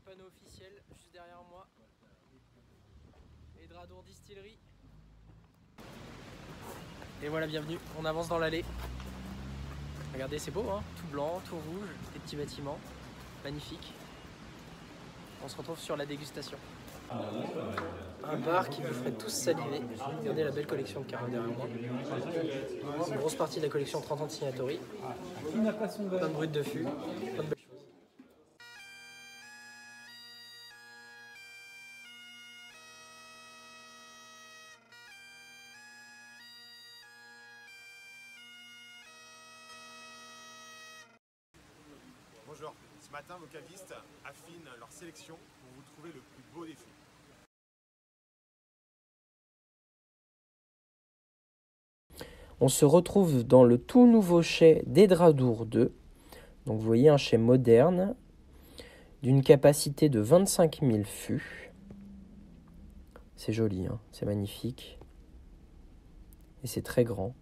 panneau officiel juste derrière moi. Edradour Distillery. Et voilà, bienvenue, on avance dans l'allée. Regardez, c'est beau, hein, tout blanc, tout rouge, des petits bâtiments, magnifique. On se retrouve sur la dégustation. Un bar qui vous ferait tous saliver. Regardez la belle collection de carats derrière moi. Une grosse partie de la collection 30 ans de Signatory. Plein de brutes de fût, plein de belles choses. Bonjour, ce matin nos cavistes affinent leur sélection pour vous trouver le plus beau des fûts. On se retrouve dans le tout nouveau chai d'Edradour 2. Donc vous voyez un chai moderne d'une capacité de 25 000 fûts. C'est joli, hein, c'est magnifique. Et c'est très grand.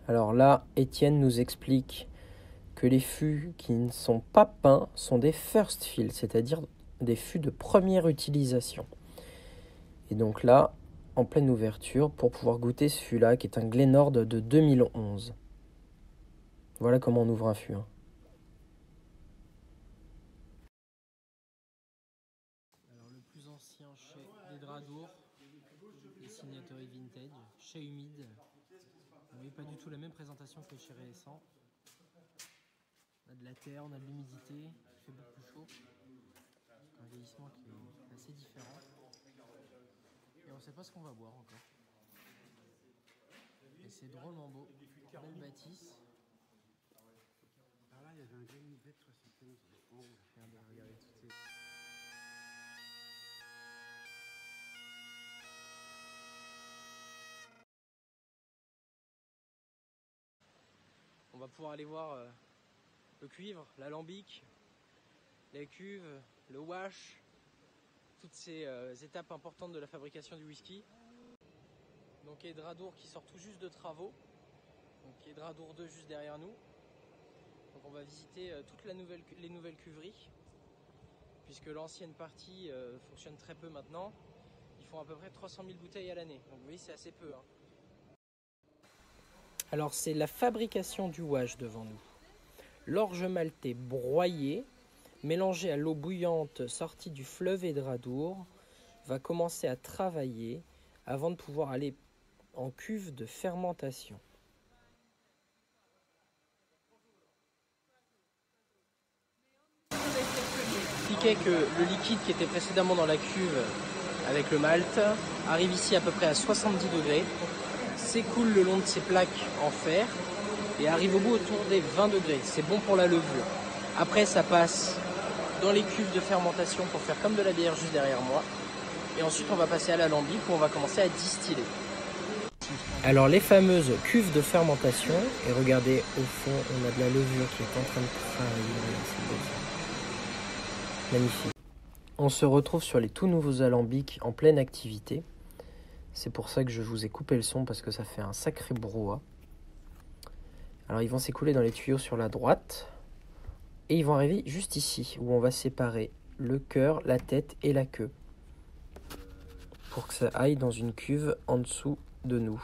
Alors là, Étienne nous explique que les fûts qui ne sont pas peints sont des first fill, c'est-à-dire des fûts de première utilisation. Et donc là, en pleine ouverture, pour pouvoir goûter ce fût-là, qui est un Glenord de 2011. Voilà comment on ouvre un fût. Hein. Alors le plus ancien chai d'Edradour, les Signatory Vintage, chai humide. Vous voyez pas du tout la même présentation que les chais récents. On a de la terre, on a de l'humidité, il fait beaucoup plus chaud. Un vieillissement qui est assez différent. Et on ne sait pas ce qu'on va boire encore. Et c'est drôlement beau. Belle bâtisse. Par là, il y avait un Glenlivet 71. Regardez toutes ces... On va pouvoir aller voir le cuivre, l'alambic, les cuves, le wash, toutes ces étapes importantes de la fabrication du whisky. Donc Edradour qui sort tout juste de travaux. Donc Edradour 2 juste derrière nous. Donc on va visiter toutes les nouvelles cuveries, puisque l'ancienne partie fonctionne très peu maintenant. Ils font à peu près 300 000 bouteilles à l'année. Donc vous voyez, c'est assez peu. Hein. Alors c'est la fabrication du wash devant nous. L'orge maltais broyée, mélangée à l'eau bouillante sortie du fleuve Edradour, va commencer à travailler avant de pouvoir aller en cuve de fermentation. Expliquait que le liquide qui était précédemment dans la cuve avec le malt arrive ici à peu près à 70 degrés, s'écoule le long de ces plaques en fer et arrive au bout autour des 20 degrés. C'est bon pour la levure. Après, ça passe dans les cuves de fermentation pour faire comme de la bière juste derrière moi. Et ensuite, on va passer à l'alambic où on va commencer à distiller. Alors, les fameuses cuves de fermentation. Et regardez, au fond, on a de la levure qui est en train de travailler. C'est beau. Magnifique. On se retrouve sur les tout nouveaux alambics en pleine activité. C'est pour ça que je vous ai coupé le son parce que ça fait un sacré brouhaha. Alors ils vont s'écouler dans les tuyaux sur la droite et ils vont arriver juste ici où on va séparer le cœur, la tête et la queue pour que ça aille dans une cuve en dessous de nous.